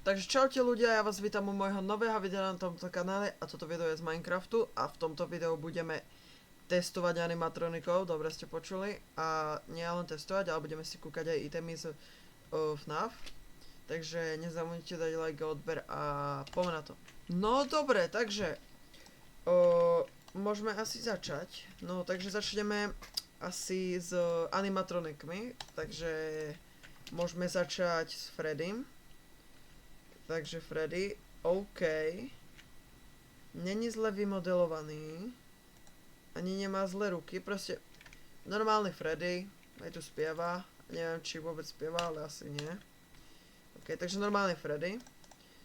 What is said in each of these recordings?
Takže čaute ľudia, ja vás vítam u môjho nového videa na tomto kanále a toto video je z Minecraftu a v tomto videu budeme testovať animatronikov, dobre ste počuli, a nie len testovať, ale budeme si kúkať aj itemy z FNAF. Takže nezabudnite dať like a odber a poďme na to. No dobre, takže môžeme asi začať. No takže začneme asi s animatronikmi, takže môžeme začať s Freddym. Takže Freddy, OK. Není zle vymodelovaný. Ani nemá zlé ruky, proste normálny Freddy. Aj tu spieva. Neviem, či vôbec spieva, ale asi nie. OK, takže normálny Freddy.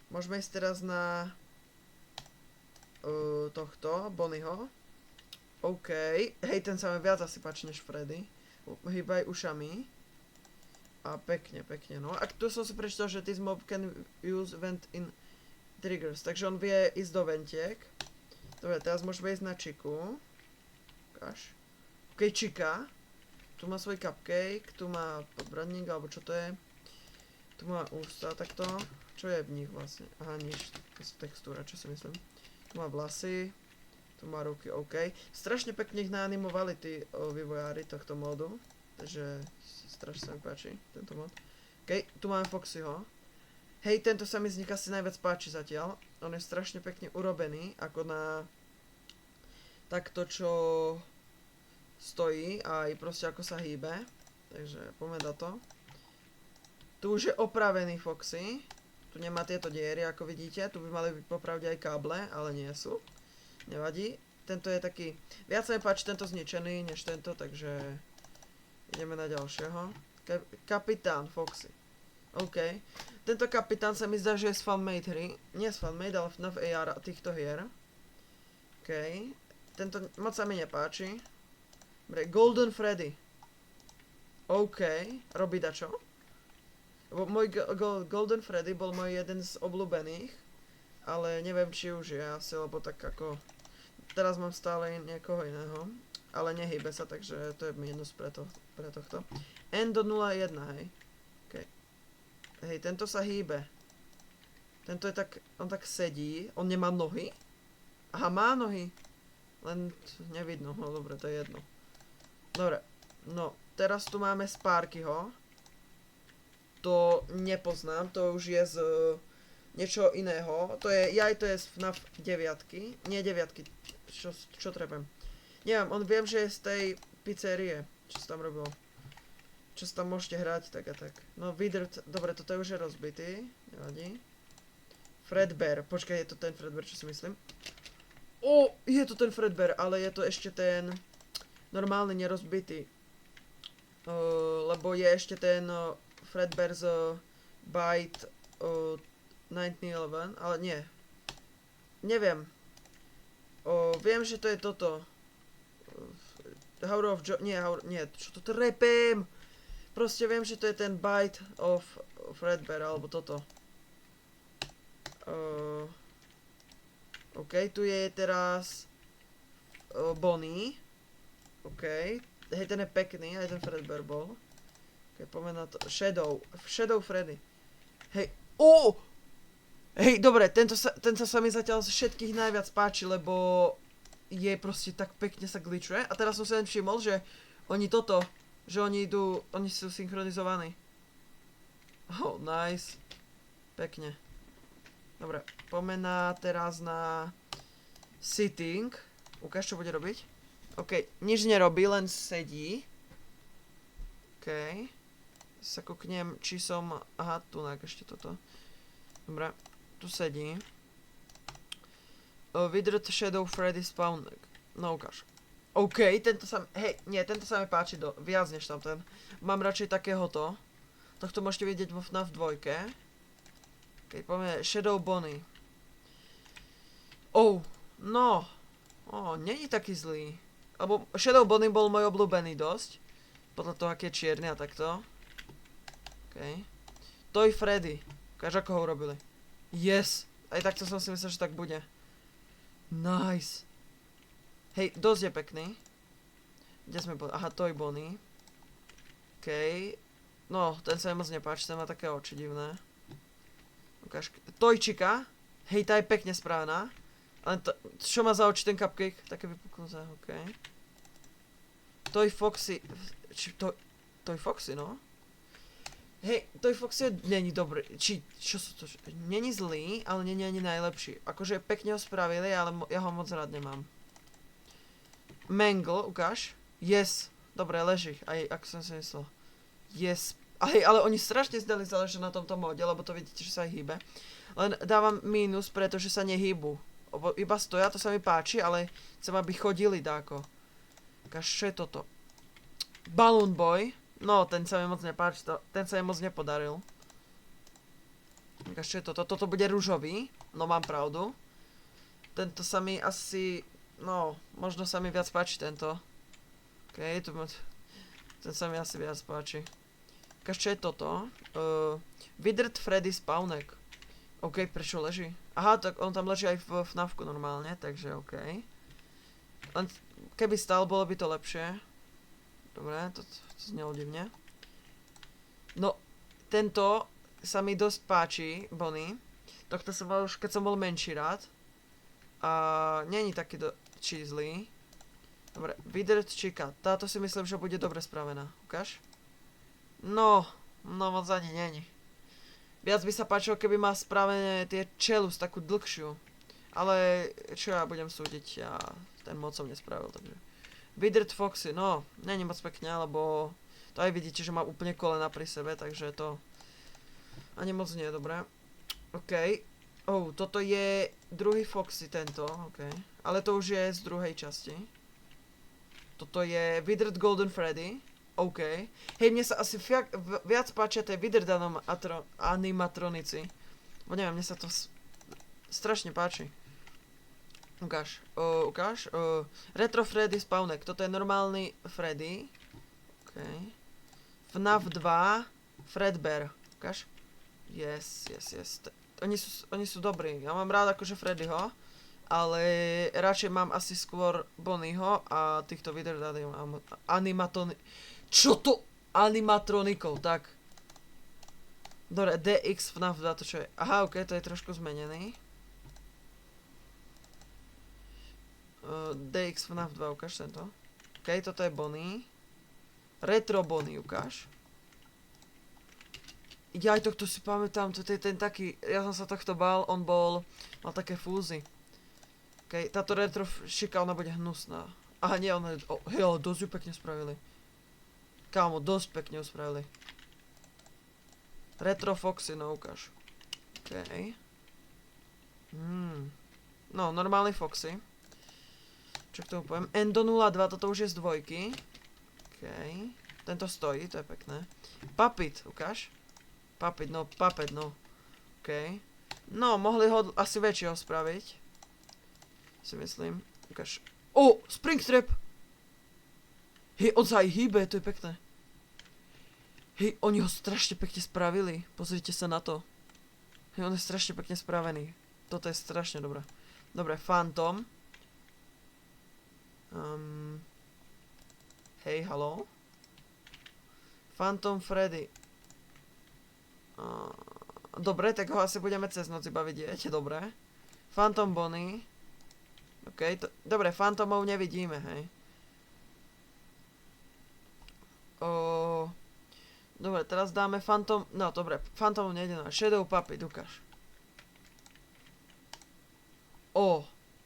Môžeme ísť teraz na tohto, Bonnieho. OK. Hej, ten sa mi viac asi páči než Freddy. Hýbaj ušami. A pekne, no. A tu som si prečítal, že this mob can use vent in triggers. Takže on vie ísť do ventiek. Dobre, teraz môžeme ísť na Chiku. Ukáž. OK, Chika. Tu má svoj cupcake, tu má podbradník, alebo čo to je. Tu má ústa, takto. Čo je v nich vlastne? Aha, nič. To sú textúra, čo si myslím. Tu má vlasy. Tu má ruky, OK. Strašne pekne ich naanimovali tí vývojári tohto módu. Takže strašne sa mi páči, tento mod. OK, tu máme Foxyho. Hej, tento sa mi z nich asi najviac páči zatiaľ. On je strašne pekne urobený, ako na takto, čo stojí a aj proste ako sa hýbe. Takže poďme na to. Tu už je opravený Foxy. Tu nemá tieto diery, ako vidíte. Tu by mali byť popravde aj káble, ale nie sú. Nevadí. Tento je taký... Viac sa mi páči tento zničený, než tento, takže... Ideme na ďalšieho. Kapitán Foxy. OK. Tento kapitán sa mi zdá, že je z fanmade hry. Nie z fanmade, ale FNAF AR týchto hier. OK. Tento moc sa mi nepáči. Dobre, Golden Freddy. OK. Robí dačo? Môj Golden Freddy bol môj jeden z obľúbených. Ale neviem, či už je asi, lebo tak ako... Teraz mám stále niekoho iného. Ale nehybe sa, takže to je minus pre tohto. N do 0,1, hej. OK. Hej, tento sa hýbe. Tento je tak, on tak sedí. On nemá nohy? Aha, má nohy. Len nevidno, no dobre, to je jedno. Dobre, no, teraz tu máme Sparkyho. To nepoznám, to už je z niečo iného. To je z FNAF 9. Nie 9, čo trebem. Neviem, on viem, že je z tej pizzerie, čo sa tam robil. Čo sa tam môžete hrať, tak a tak. No, Withered, dobre, toto je už rozbitý, nevadí. Fredbear, počkaj, je to ten Fredbear, čo si myslím? O, je to ten Fredbear, ale je to ešte ten normálny, nerozbitý. Lebo je ešte ten Fredbear z Byte 1911, ale nie. Neviem. Viem, že to je toto. Hour of nie, čo to trepem? Proste viem, že to je ten Bite of Fredbear, alebo toto. OK, tu je teraz Bonnie. OK, hej, ten je pekný, aj ten Fredbear bol. OK, poďme na to. Shadow Freddy. Hej, hej, dobre, tento sa mi zatiaľ z všetkých najviac páči, lebo je proste tak pekne sa glitchuje. A teraz som sa len všimol, že oni oni sú synchronizovaní. Oh, nice. Pekne. Dobre, poďme teraz na sitting. Ukáž, čo bude robiť. OK, nič nerobí, len sedí. OK. Sa kúknem, či som... Aha, tu ešte toto. Dobre, tu sedí. Withered Shadow Freddy Spawn. No ukáž. OK, tento sa mi páči viac než tamten. Mám radšej takéhoto. Tohto môžete vidieť vo FNAF 2. OK, poďme Shadow Bonnie. No. Není taký zlý. Lebo Shadow Bonnie bol môj obľúbený dosť. Podľa toho, aký je čierny a takto. OK. Toy Freddy. Ukáž, ako ho urobili. Yes. Aj takto som si myslel, že tak bude. Nice. Hej, dosť je pekný. Kde sme boli? Aha, Toy Bonnie. OK. No, ten sa mi moc nepáči, ten má také oči divné. OK, ukáž. Tojčika. Hej, tá je pekne spravená. Ale to, čo má za oči ten cupcake? Také vypuknuté, okej. Toy Foxy. Toy Foxy, no. Hej, Toy Foxy není dobrý. Čo sú to? Není zlý, ale není ani najlepší. Akože pekne ho spravili, ale ja ho moc rád nemám. Mangle, ukáž. Yes. Dobre, leží. Aj ako som si myslel. Yes. Ale oni strašne zdali záležať na tomto móde, lebo to vidíte, že sa aj hýbe. Len dávam mínus, pretože sa nehýbu. Iba stoja, to sa mi páči, ale chcem, aby chodili dáko. Ukáž, čo je toto? Balloon Boy. No, ten sa mi moc nepáči, ten sa mi moc nepodaril. Ukáž, čo je toto? Toto bude ružový. No, mám pravdu. Tento sa mi asi... No, možno sa mi viac páči tento. Okej, ten sa mi asi viac páči. Ukáž, čo je toto? Withered Freddy Spawnek. OK, prečo leží? Aha, tak on tam leží aj v FNAFku normálne, takže OK. Len keby stál, bolo by to lepšie. Dobre, to znelo divne. No, tento sa mi dosť páči, Bonnie. Tohto som mal už, keď som bol menší rád. A není taký čízlý. Dobre, Withered Chica. Táto si myslím, že bude dobre spravená. Ukáž? No moc ani není. Viac by sa páčilo, keby má spravené tie čelus, takú dlhšiu. Ale čo ja budem súdiť, ja ten moc som nespravil, takže. Withered Foxy, no, není moc pekne, lebo to aj vidíte, že má úplne kolena pri sebe, takže to ani moc nie je dobré. OK. Toto je druhý Foxy tento, OK. Ale to už je z druhej časti. Toto je Withered Golden Freddy. OK. Hej, mne sa asi viac páčia tie Withered animatronici. Bo neviem, mne sa to strašne páči. Ukáž. Retro Freddy Spawnek. Toto je normálny Freddy. OK. FNAF 2 Fredbear. Ukáž. Yes. Oni sú dobrí. Ja mám rád akože Freddyho. Ale radšej mám asi skôr Bonnieho a týchto Withered animatronikov, tak. Dobre, DX FNAF 2, to čo je? Aha, ok, to je trošku zmenený. DX FNAF 2, ukáž tento. Ok, toto je Bonnie. Retro Bonnie, ukáž. Ja aj tohto si pamätám, to je ten taký, ja som sa tohto bál, mal také fúzy. Ok, táto retro šika, ona bude hnusná. Aha, nie, ona je, hej, dosť ju pekne spravili. Kámo, dosť pekne ju spravili. Retro Foxy, no ukáž. Ok. No, normálny Foxy. Čo k tomu poviem? Endo 02, toto už je z dvojky. Ok. Tento stojí, to je pekné. Puppet, ukáž. Puppet, no. Ok. No, mohli ho asi väčšieho spraviť. Si myslím. Ukáž. Springtrap! Hej, on sa aj hýbe, to je pekné. Hej, oni ho strašne pekne spravili. Pozrite sa na to. Hej, on je strašne pekne spravený. Toto je strašne dobré. Dobre, Phantom. Hej, haló? Phantom Freddy. Dobre, tak ho asi budeme cez noc iba vidieť, dobre. Phantom Bonnie. OK, dobre, Phantomov nevidíme, hej. Dobre, teraz dáme Phantom, no dobre, Phantomov nejde na Shadow Puppet, ukáž.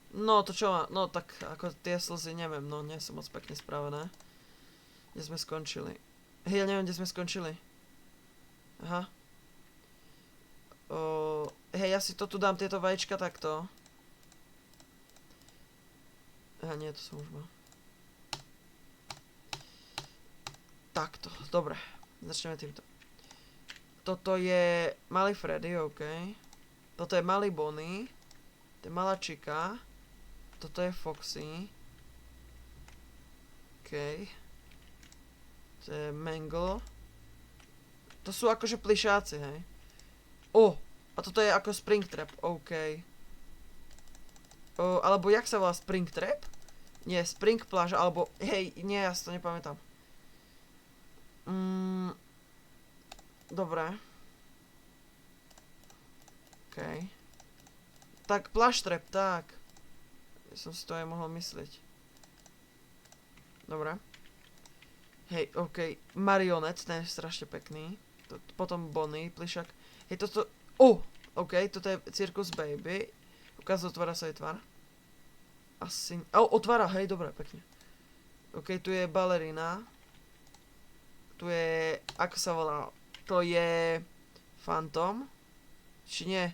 No to čo má, no tak ako tie slzy, neviem, no nie sú moc pekne spravené. Kde sme skončili? Hej, ja neviem, kde sme skončili. Aha. Hej, ja si to tu dám tieto vajíčka takto. Aha, nie, to som už mal. Takto, dobre. Začneme týmto. Toto je malý Freddy, OK. Toto je malý Bonnie. To je malá Chica. Toto je Foxy. OK. To je Mangle. To sú akože plišáci, hej. A toto je ako Springtrap, OK. Alebo jak sa volá Springtrap? Nie, Spring pláža, alebo, hej, nie, ja si to nepamätám. Dobre. OK. Tak, plaštrep, tak. Ja som si to aj mohol myslieť. Dobre. Hej, OK. Marionet, ten je strašne pekný. Potom Bonnie, plišak. Hej, toto... OK, toto je Circus Baby. Ukáž, otvára sa jej tvár. Asi... otvára, hej, dobre, pekne. OK, tu je balerina. Tu je... Ako sa volá? To je... Phantom? Či nie?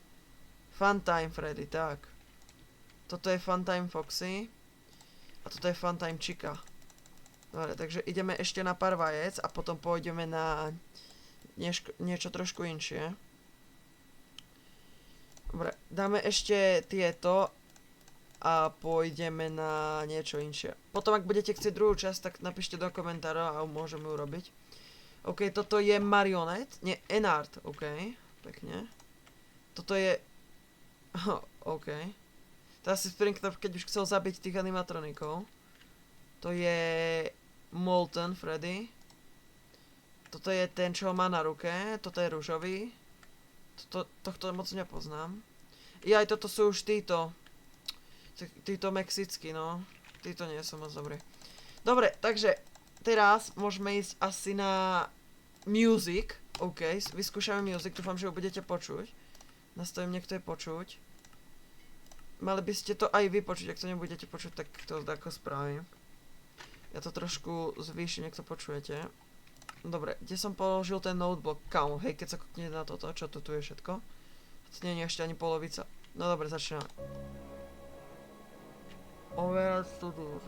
Funtime Freddy, tak. Toto je Funtime Foxy. A toto je Funtime Chica. Dobre, takže ideme ešte na pár vajec a potom pôjdeme na niečo trošku inšie. Dobre, dáme ešte tieto a pôjdeme na niečo inšie. Potom, ak budete chcieť druhú časť, tak napíšte do komentárov a môžeme urobiť. OK, toto je Marionet. Nie, Enart, OK. Pekne. Toto je... OK. To asi Springtrap, keď už chcel zabiť tých animatronikov. To je... Molten Freddy. Toto je ten, čo ho má na ruke. Toto je ružový. Tohto moc nepoznám. I aj toto sú už títo. Títo mexickí, no. Títo nie sú moc dobrí. Dobre, takže teraz môžeme ísť asi na music. OK, vyskúšame music, dúfam, že ho budete počuť. Nastavím, niekto je počuť. Mali by ste to aj vy počuť, ak to nebudete počuť, tak to ako spravím. Ja to trošku zvýšim, nech to počujete. Dobre, kde som položil ten notebook? Kámo, hej, keď sa koknete na toto, čo tu je všetko? To nie je ešte ani polovica. No dobre, začíname. Overall Studio.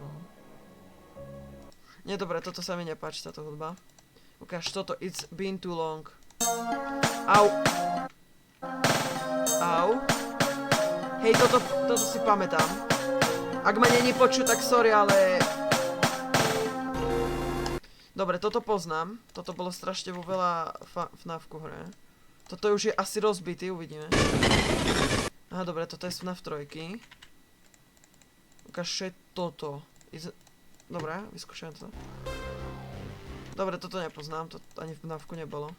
Nie, dobre, toto sa mi nepáči, táto hudba. Ukáž toto, it's been too long. Au. Au. Hej, toto si pamätám. Ak ma není počuť, tak sorry, ale... Dobre, toto poznám. Toto bolo strašne vo veľa FNAF-ku hre. Toto už je asi rozbitý, uvidíme. Aha, dobre, toto je FNAF 3. Ukáž toto. Dobre, vyskúšam to. Dobre, toto nepoznám, to ani v FNAF-ku nebolo.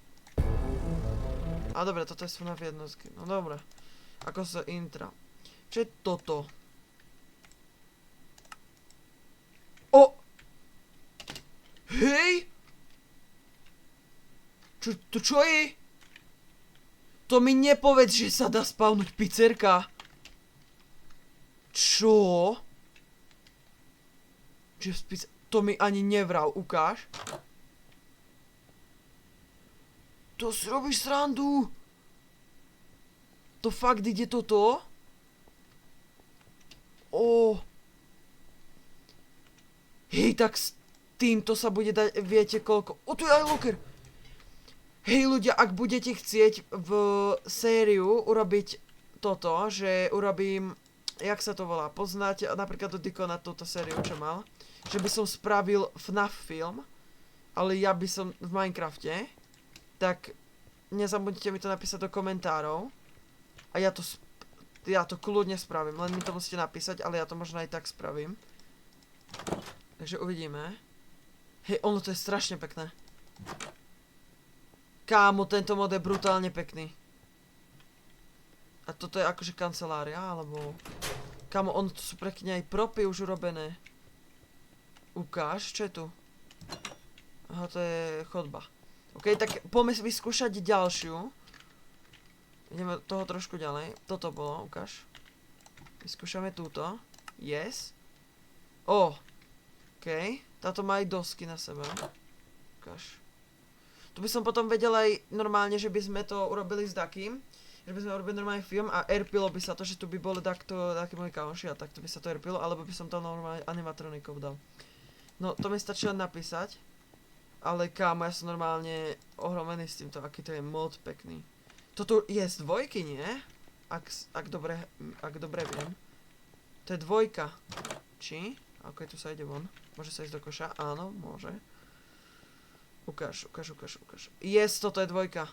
A dobre, toto je FNAF jednotky. No dobre. Ako sa intra. Čo je toto? Hej! Čo je? To mi nepovedz, že sa dá spavnúť pizzerka. Čo? To mi ani nevral, ukáž. To si robíš srandu. To fakt ide toto? Hej, tak týmto sa bude dať, viete koľko. Tu je aj locker. Hej ľudia, ak budete chcieť v sériu urobiť toto, že urobím, jak sa to volá, poznáte napríklad do Dikona túto sériu, čo mal, že by som spravil FNAF film, ale ja by som v Minecrafte, tak nezabudnite mi to napísať do komentárov a ja to kľudne spravím, len mi to musíte napísať, ale ja to možno aj tak spravím. Takže uvidíme. Hej, ono to je strašne pekné. Kámo, tento mod je brutálne pekný. A toto je akože kancelária, alebo... Kámo, ono to sú pekne aj propy už urobené. Ukáž, čo je tu? Aha, to je chodba. OK, tak poďme vyskúšať ďalšiu. Ideme toho trošku ďalej. Toto bolo, ukáž. Vyskúšame túto. Yes. OK. Táto má aj dosky na sebe. Ukáž. Tu by som potom vedel aj normálne, že by sme to urobili s takým. Že by sme urobili normálny film a erpilo by sa to, že tu by boli takí moji kamoši a takto by sa to erpilo, alebo by som tam normálne animatronikov dal. No, to mi stačí len napísať. Ale kámo, ja som normálne ohromený s týmto, aký to je mod pekný. Toto je z dvojky, nie? Ak dobre viem. To je dvojka. Či? Ok, tu sa ide von. Môže sa ísť do koša? Áno, môže. Ukáž. Yes, toto je dvojka.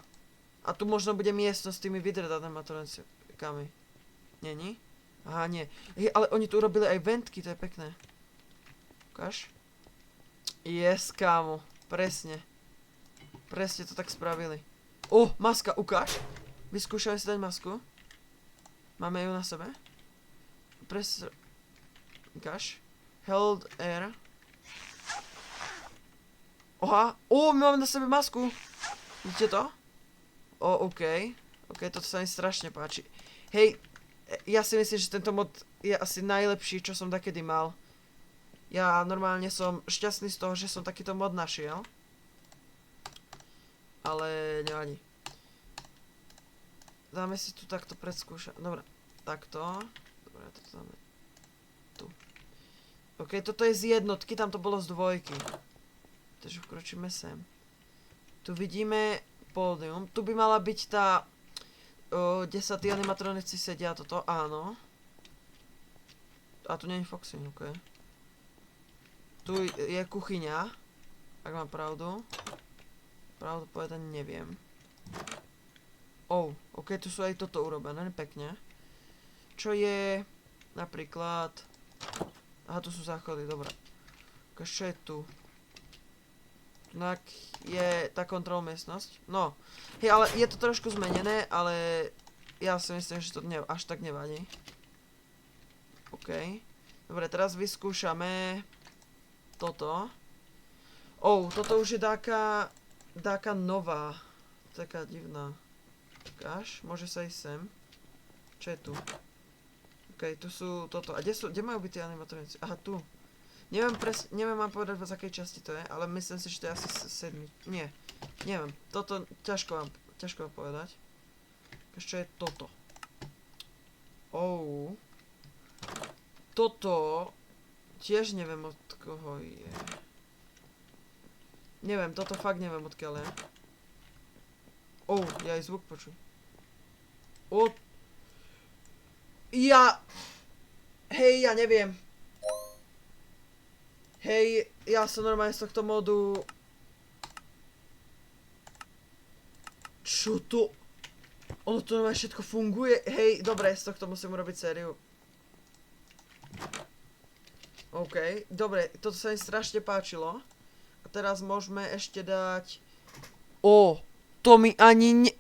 A tu možno bude miestnosť s tými animatronikami. Není? Aha, nie. Ale oni tu urobili aj ventky, to je pekné. Ukáž. Yes, kámo. Presne. Presne to tak spravili. Maska, ukáž. Vyskúšame si dať masku. Máme ju na sebe. Press... Ukáž. Held R. Oha. My máme na sebe masku. Vidíte to? OK. OK, toto sa mi strašne páči. Hej, ja si myslím, že tento mod je asi najlepší, čo som takedy mal. Ja normálne som šťastný z toho, že som takýto mod našiel. Ale nevadí. Dáme si tu takto predskúšať. Dobre, takto. Dobre, toto dáme tu. OK, toto je z jednotky, tam to bolo z dvojky. Takže vkročíme sem. Tu vidíme pódium. Tu by mala byť tá... kde sa tí animatronici sedia, toto, áno. A tu nie je Foxy, OK. Tu je kuchyňa. Ak mám pravdu. Pravdu povedať neviem. OK, tu sú aj toto urobené, pekne. Čo je... napríklad... Aha, tu sú záchody, dobré. Čo je tu? Tak je tá kontrol miestnosť. No, hej, ale je to trošku zmenené, ale ja si myslím, že to až tak nevadí. OK. Dobre, teraz vyskúšame toto. Toto už je dáka nová. Taká divná. Ukáž, môže sa ísť sem. Čo je tu? OK, tu sú toto. A kde majú byť tie animatronici? Aha, tu. Neviem vám povedať, z akej časti to je, ale myslím si, že to je asi 7. Nie, neviem. Toto ťažko vám povedať. Čo je toto? Toto tiež neviem od koho je. Neviem, toto fakt neviem odkiaľ je. Ja aj zvuk počuj. Hej, ja neviem. Hej, ja som normálne z tohto modu... Čo to? Ono to normálne všetko funguje? Hej, dobre, z tohto musím urobiť sériu. OK, dobre, toto sa mi strašne páčilo. A teraz môžeme ešte dať... To mi ani ne...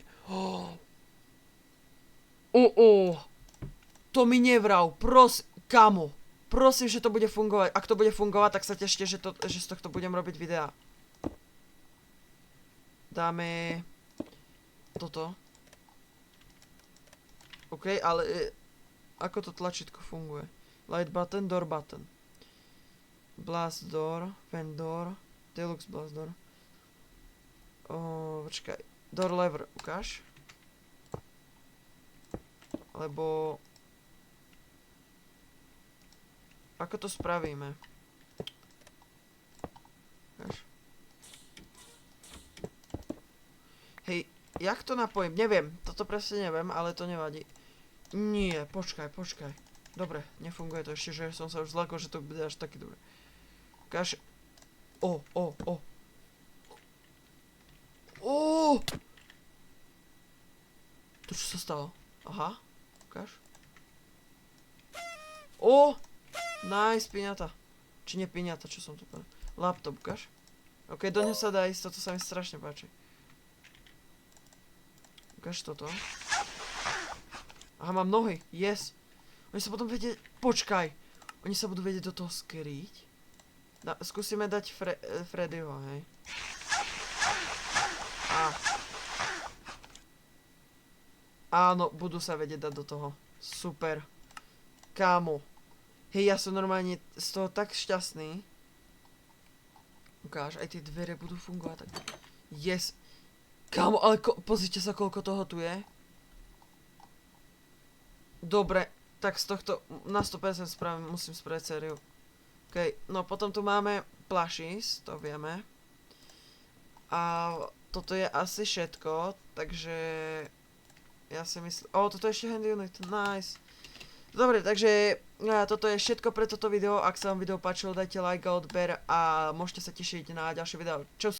To mi nevrav, kamo. Prosím, že to bude fungovať. Ak to bude fungovať, tak sa tešte, že z tohto budem robiť videá. Dáme... toto. OK, ale... ako to tlačítko funguje? Light button, door button. Blast door, fan door, deluxe blast door. Počkaj. Door lever, ukáž. Lebo... ako to spravíme? Ukáž. Hej, jak to napojím? Neviem, toto presne neviem, ale to nevadí. Nie, počkaj. Dobre, nefunguje to ešte, že som sa už zlakol, že to bude až taký dobré. Ukáž. To čo sa stalo? Aha, ukáž. Nice, piňata. Či nie piňata, čo som tu povedal. Laptop, ukáž. OK, do ňa sa dá ísť, toto sa mi strašne páči. Ukáž toto. Aha, mám nohy, yes. Oni sa potom vedieť, počkaj. Oni sa budú vedieť do toho skryť. Skúsime dať Freddyho, hej. Áno, budú sa vedieť dať do toho. Super. Kámo. Hej, ja som normálne z toho tak šťastný. Ukáž, aj tie dvere budú fungovať tak. Yes. Kámo, ale pozrite sa, koľko toho tu je. Dobre, tak z tohto na 100% musím spraviť sériu. OK, no potom tu máme plushies, to vieme. A toto je asi všetko, takže ja si myslím... toto je ešte handy unit, nice. Dobre, takže toto je všetko pre toto video. Ak sa vám video páčilo, dajte like a odber a môžete sa tešiť na ďalšie video. Čau.